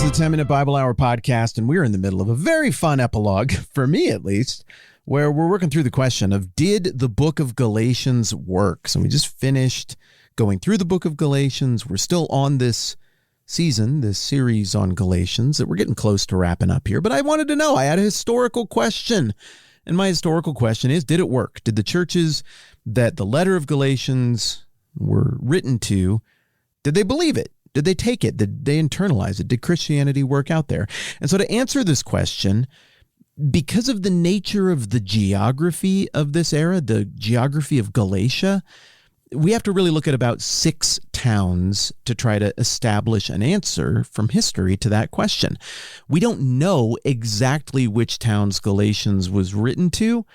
This is the 10-Minute Bible Hour podcast, and we're in the middle of a very fun epilogue, for me at least, where we're working through the question of, did the book of Galatians work? So we just finished going through the book of Galatians. We're still on this season, this series on Galatians that we're getting close to wrapping up here. But I wanted to know, I had a historical question, and my historical question is, did it work? Did the churches that the letter of Galatians were written to, did they believe it? Did they take it? Did they internalize it? Did Christianity work out there? And so to answer this question, because of the nature of the geography of this era, the geography of Galatia, we have to really look at about 6 towns to try to establish an answer from history to that question. We don't know exactly which towns Galatians was written to,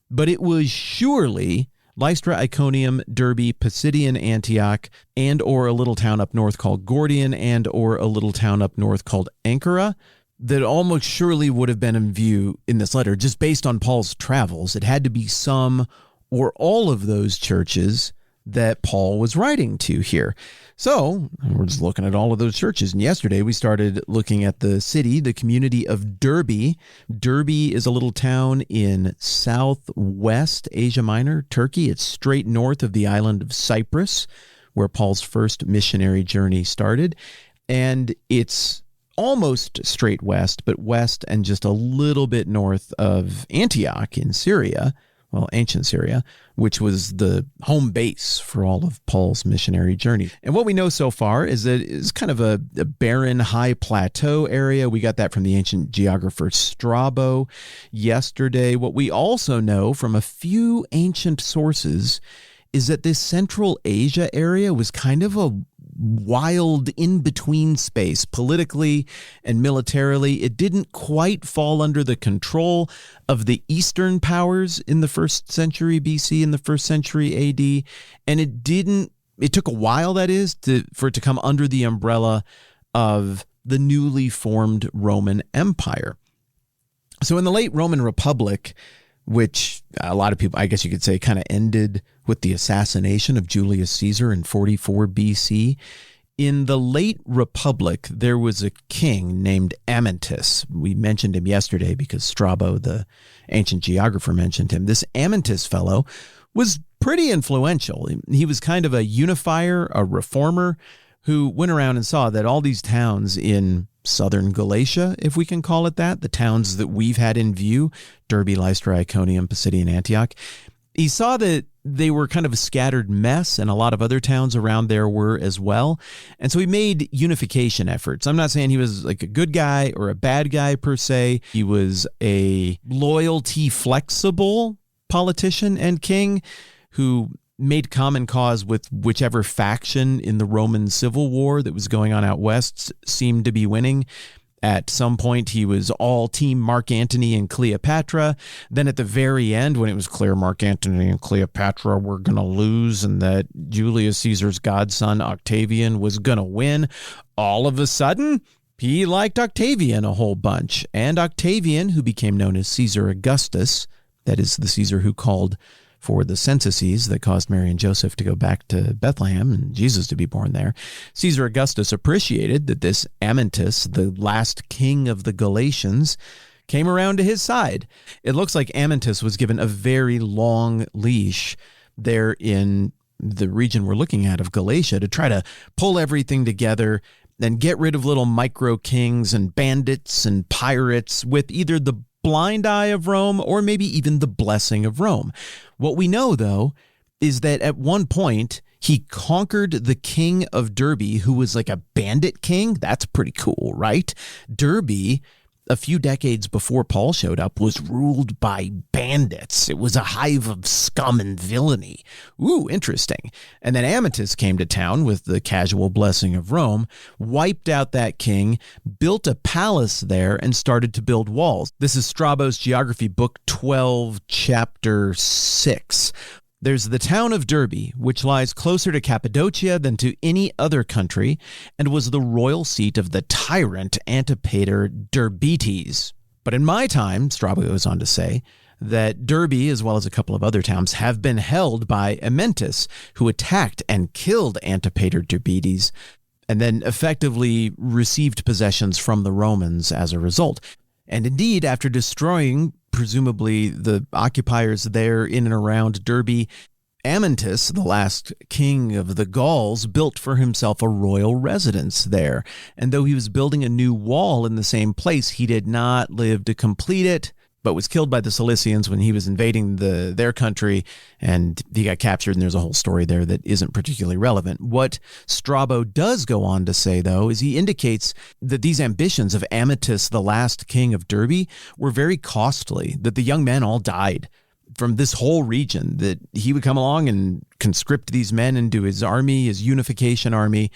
but it was surely Lystra, Iconium, Derbe, Pisidian Antioch, and or a little town up north called Gordian, and or a little town up north called Ankara, that almost surely would have been in view in this letter. Just based on Paul's travels, it had to be some or all of those churches that Paul was writing to here. So we're just looking at all of those churches. And yesterday we started looking at the city, the community of Derbe. Derbe is a little town in southwest Asia Minor, Turkey. It's straight north of the island of Cyprus, where Paul's first missionary journey started. And it's almost straight west, but west and just a little bit north of Antioch in Syria. Well, ancient Syria, which was the home base for all of Paul's missionary journey. And what we know so far is that it's kind of a barren, high plateau area. We got that from the ancient geographer Strabo yesterday. What we also know from a few ancient sources is that this Central Asia area was kind of a wild in-between space politically and militarily. It didn't quite fall under the control of the Eastern powers in the 1st century BC, in the 1st century AD, and it took a while, that is, for it to come under the umbrella of the newly formed Roman Empire. So in the late Roman Republic, which a lot of people, I guess you could say, kind of ended with the assassination of Julius Caesar in 44 BC. In the late Republic, there was a king named Amyntas. We mentioned him yesterday because Strabo, the ancient geographer, mentioned him. This Amyntas fellow was pretty influential. He was kind of a unifier, a reformer, who went around and saw that all these towns in southern Galatia, if we can call it that, the towns that we've had in view, Derbe, Lystra, Iconium, Pisidian Antioch, he saw that they were kind of a scattered mess, and a lot of other towns around there were as well. And so he made unification efforts. I'm not saying he was like a good guy or a bad guy per se. He was a loyalty flexible politician and king who made common cause with whichever faction in the Roman Civil War that was going on out west seemed to be winning. At some point, he was all team Mark Antony and Cleopatra. Then at the very end, when it was clear Mark Antony and Cleopatra were going to lose and that Julius Caesar's godson Octavian was going to win, all of a sudden, he liked Octavian a whole bunch. And Octavian, who became known as Caesar Augustus, that is the Caesar who called for the censuses that caused Mary and Joseph to go back to Bethlehem and Jesus to be born there, Caesar Augustus appreciated that this Amyntas, the last king of the Galatians, came around to his side. It looks like Amyntas was given a very long leash there in the region we're looking at of Galatia to try to pull everything together and get rid of little micro kings and bandits and pirates with either the blind eye of Rome or maybe even the blessing of Rome. What we know, though, is that at one point he conquered the king of Derbe, who was like a bandit king. That's pretty cool, right? Derbe, a few decades before Paul showed up, was ruled by bandits. It was a hive of scum and villainy. Ooh, interesting. And then Amyntas came to town with the casual blessing of Rome, wiped out that king, built a palace there, and started to build walls. This is Strabo's Geography, Book 12, Chapter 6. There's the town of Derbe, which lies closer to Cappadocia than to any other country, and was the royal seat of the tyrant Antipater Derbetes. But in my time, Strabo goes on to say, that Derbe, as well as a couple of other towns, have been held by Amyntas, who attacked and killed Antipater Derbetes. and then effectively received possessions from the Romans as a result. And indeed, after destroying, presumably, the occupiers there in and around Derbe, Amyntas, the last king of the Gauls, built for himself a royal residence there. And though he was building a new wall in the same place, he did not live to complete it, but was killed by the Cilicians when he was invading their country, and he got captured, and there's a whole story there that isn't particularly relevant. What Strabo does go on to say, though, is he indicates that these ambitions of Amyntas, the last king of Derbe, were very costly, that the young men all died from this whole region, that he would come along and conscript these men into his army, his unification army,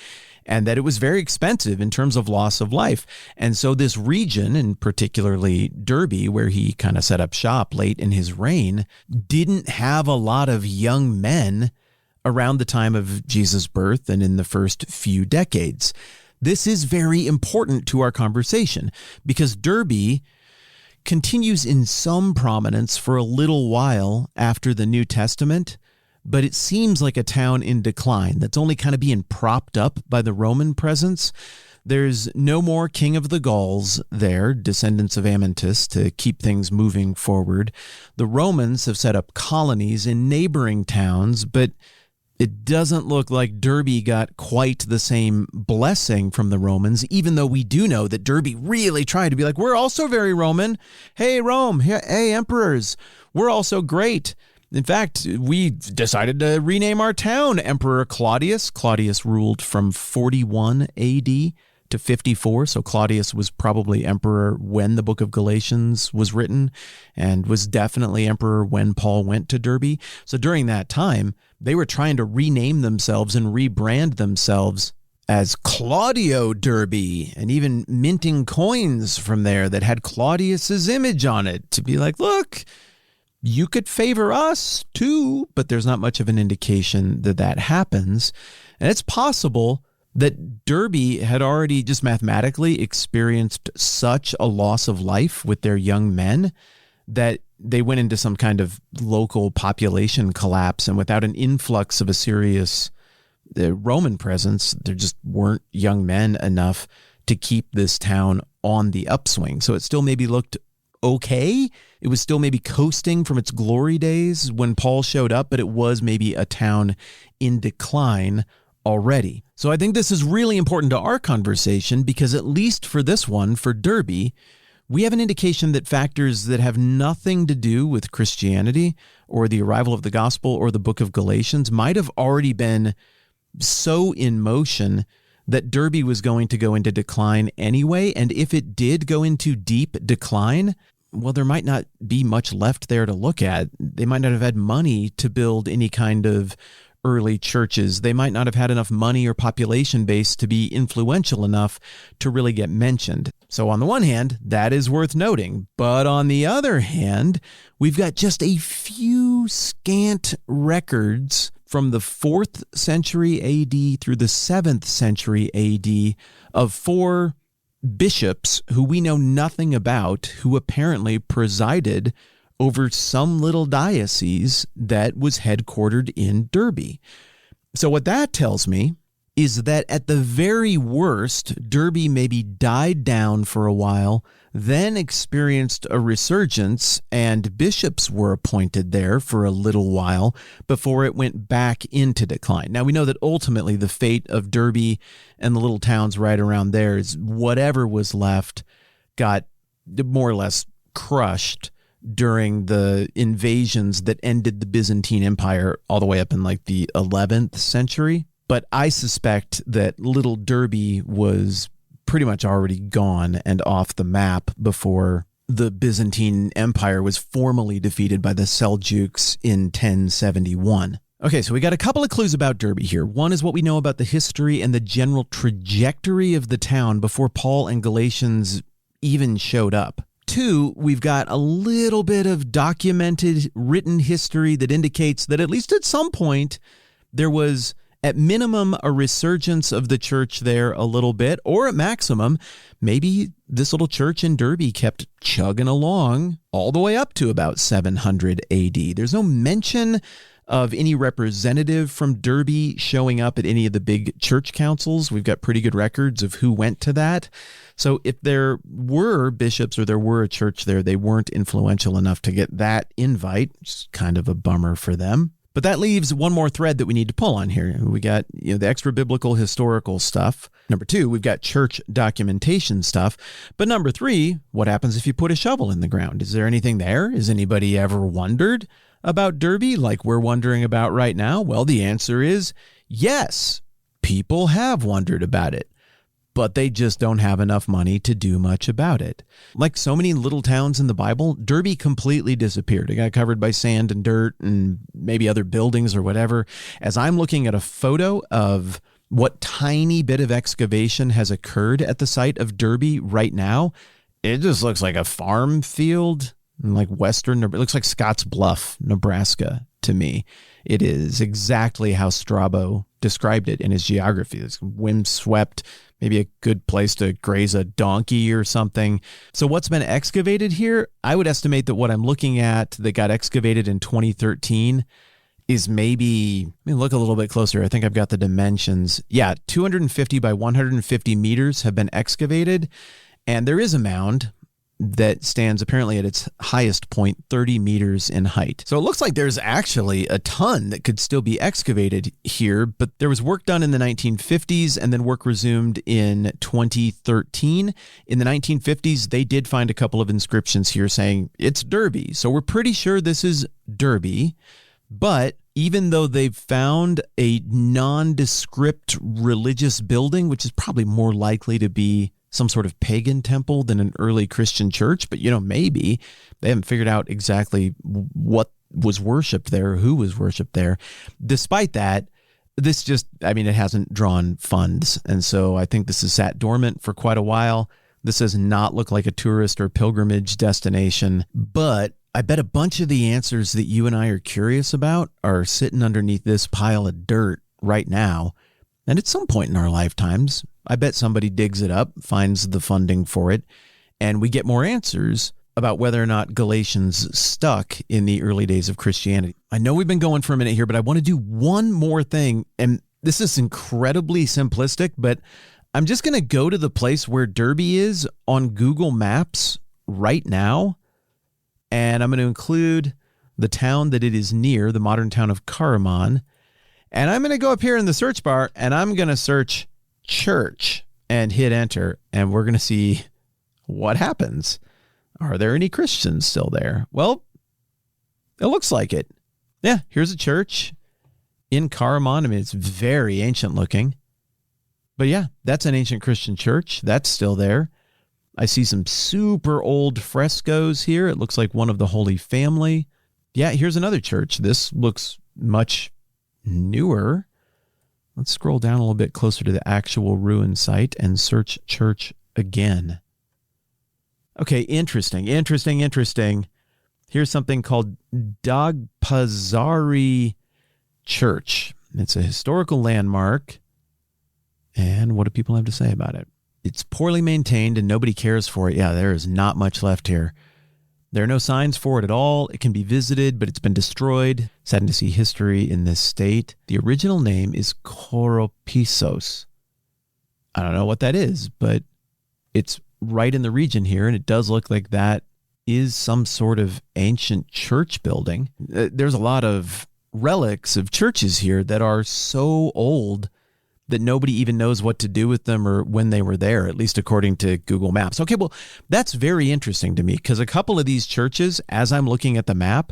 and that it was very expensive in terms of loss of life. And so this region, and particularly Derbe, where he kind of set up shop late in his reign, didn't have a lot of young men around the time of Jesus' birth and in the first few decades. This is very important to our conversation because Derbe continues in some prominence for a little while after the New Testament, but it seems like a town in decline that's only kind of being propped up by the Roman presence. There's no more king of the Gauls there, descendants of Amyntas, to keep things moving forward. The Romans have set up colonies in neighboring towns, but it doesn't look like Derbe got quite the same blessing from the Romans, even though we do know that Derbe really tried to be like, we're also very Roman. Hey, Rome. Hey, emperors. We're also great. In fact, we decided to rename our town Emperor Claudius. Claudius ruled from 41 AD to 54. So Claudius was probably emperor when the book of Galatians was written and was definitely emperor when Paul went to Derbe. So during that time, they were trying to rename themselves and rebrand themselves as Claudio Derbe, and even minting coins from there that had Claudius's image on it to be like, look, you could favor us too, but there's not much of an indication that that happens. And it's possible that Derbe had already just mathematically experienced such a loss of life with their young men that they went into some kind of local population collapse, and without an influx of a serious Roman presence, there just weren't young men enough to keep this town on the upswing. So it still maybe looked okay. It was still maybe coasting from its glory days when Paul showed up, but it was maybe a town in decline already. So I think this is really important to our conversation because at least for this one, for Derbe, we have an indication that factors that have nothing to do with Christianity or the arrival of the gospel or the book of Galatians might have already been so in motion that Derbe was going to go into decline anyway. And if it did go into deep decline, well, there might not be much left there to look at. They might not have had money to build any kind of early churches. They might not have had enough money or population base to be influential enough to really get mentioned. So on the one hand, that is worth noting. But on the other hand, we've got just a few scant records from the 4th century AD through the 7th century AD of 4 bishops who we know nothing about, who apparently presided over some little diocese that was headquartered in Derbe. So what that tells me is that at the very worst, Derbe maybe died down for a while, then experienced a resurgence, and bishops were appointed there for a little while before it went back into decline. Now, we know that ultimately the fate of Derbe and the little towns right around there is whatever was left got more or less crushed during the invasions that ended the Byzantine Empire all the way up in like the 11th century. But I suspect that little Derbe was pretty much already gone and off the map before the Byzantine Empire was formally defeated by the Seljuks in 1071. Okay, so we got a couple of clues about Derbe here. One is what we know about the history and the general trajectory of the town before Paul and Galatians even showed up. 2, we've got a little bit of documented written history that indicates that at least at some point there was at minimum a resurgence of the church there a little bit, or at maximum, maybe this little church in Derbe kept chugging along all the way up to about 700 AD. There's no mention of any representative from Derbe showing up at any of the big church councils. We've got pretty good records of who went to that. So if there were bishops or there were a church there, they weren't influential enough to get that invite, which is kind of a bummer for them. But that leaves one more thread that we need to pull on here. We got, the extra biblical historical stuff. Number 2, we've got church documentation stuff. But number 3, what happens if you put a shovel in the ground? Is there anything there? Has anybody ever wondered about Derbe like we're wondering about right now? Well, the answer is yes. People have wondered about it, but they just don't have enough money to do much about it. Like so many little towns in the Bible, Derbe completely disappeared. It got covered by sand and dirt and maybe other buildings or whatever. As I'm looking at a photo of what tiny bit of excavation has occurred at the site of Derbe right now, it just looks like a farm field in like western, it looks like Scotts Bluff, Nebraska to me. It is exactly how Strabo described it in his geography. It's windswept, maybe a good place to graze a donkey or something. So what's been excavated here? I would estimate that what I'm looking at that got excavated in 2013 is maybe, look a little bit closer. I think I've got the dimensions. Yeah, 250 by 150 meters have been excavated. And there is a mound that stands apparently at its highest point, 30 meters in height. So it looks like there's actually a ton that could still be excavated here, but there was work done in the 1950s and then work resumed in 2013. In the 1950s, they did find a couple of inscriptions here saying it's Derbe. So we're pretty sure this is Derbe, but even though they've found a nondescript religious building, which is probably more likely to be some sort of pagan temple than an early Christian church, but maybe they haven't figured out exactly what was worshipped there, who was worshipped there. Despite that, this just, it hasn't drawn funds. And so I think this has sat dormant for quite a while. This does not look like a tourist or pilgrimage destination, but I bet a bunch of the answers that you and I are curious about are sitting underneath this pile of dirt right now. And at some point in our lifetimes, I bet somebody digs it up, finds the funding for it, and we get more answers about whether or not Galatians stuck in the early days of Christianity. I know we've been going for a minute here, but I want to do one more thing. And this is incredibly simplistic, but I'm just going to go to the place where Derbe is on Google Maps right now. And I'm going to include the town that it is near, the modern town of Karaman. And I'm going to go up here in the search bar and I'm going to search church and hit enter. And we're going to see what happens. Are there any Christians still there? Well, it looks like it. Yeah, here's a church in Karaman. It's very ancient looking. But yeah, that's an ancient Christian church. That's still there. I see some super old frescoes here. It looks like one of the Holy Family. Yeah, here's another church. This looks much newer. Let's scroll down a little bit closer to the actual ruin site and search church again. Okay, interesting. Here's something called Dagpazari Church. It's a historical landmark. And what do people have to say about it? It's poorly maintained and nobody cares for it. Yeah, there is not much left here. There are no signs for it at all. It can be visited, but it's been destroyed. Saddened to see history in this state. The original name is Koropisos. I don't know what that is, but it's right in the region here, and it does look like that is some sort of ancient church building. There's a lot of relics of churches here that are so old that nobody even knows what to do with them or when they were there, at least according to Google Maps. Okay, well, that's very interesting to me because a couple of these churches, as I'm looking at the map,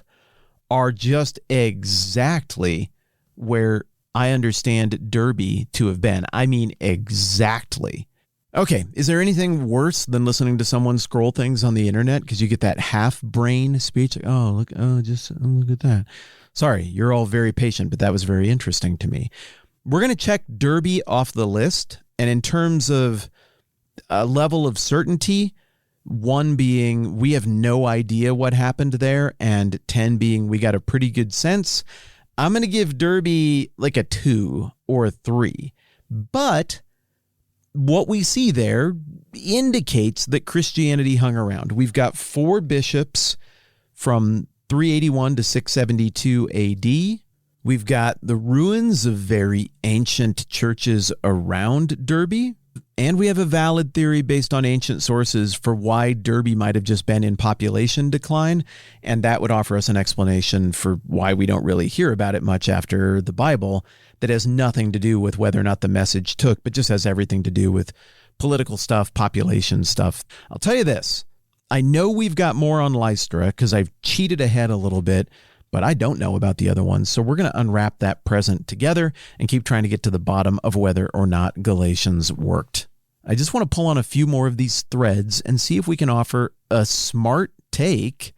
are just exactly where I understand Derbe to have been. I mean, exactly. Okay, is there anything worse than listening to someone scroll things on the internet because you get that half-brain speech? Like, look at that. Sorry, you're all very patient, but that was very interesting to me. We're going to check Derbe off the list. And in terms of a level of certainty, 1 being we have no idea what happened there, and 10 being we got a pretty good sense, I'm going to give Derbe like a 2 or a 3. But what we see there indicates that Christianity hung around. We've got 4 bishops from 381 to 672 AD. We've got the ruins of very ancient churches around Derbe, and we have a valid theory based on ancient sources for why Derbe might have just been in population decline, and that would offer us an explanation for why we don't really hear about it much after the Bible that has nothing to do with whether or not the message took, but just has everything to do with political stuff, population stuff. I'll tell you this. I know we've got more on Lystra because I've cheated ahead a little bit, but I don't know about the other ones. So we're going to unwrap that present together and keep trying to get to the bottom of whether or not Galatians worked. I just want to pull on a few more of these threads and see if we can offer a smart take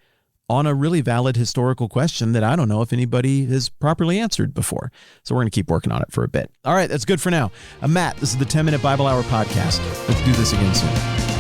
on a really valid historical question that I don't know if anybody has properly answered before. So we're going to keep working on it for a bit. All right, that's good for now. I'm Matt. This is the 10-Minute Bible Hour Podcast. Let's do this again soon.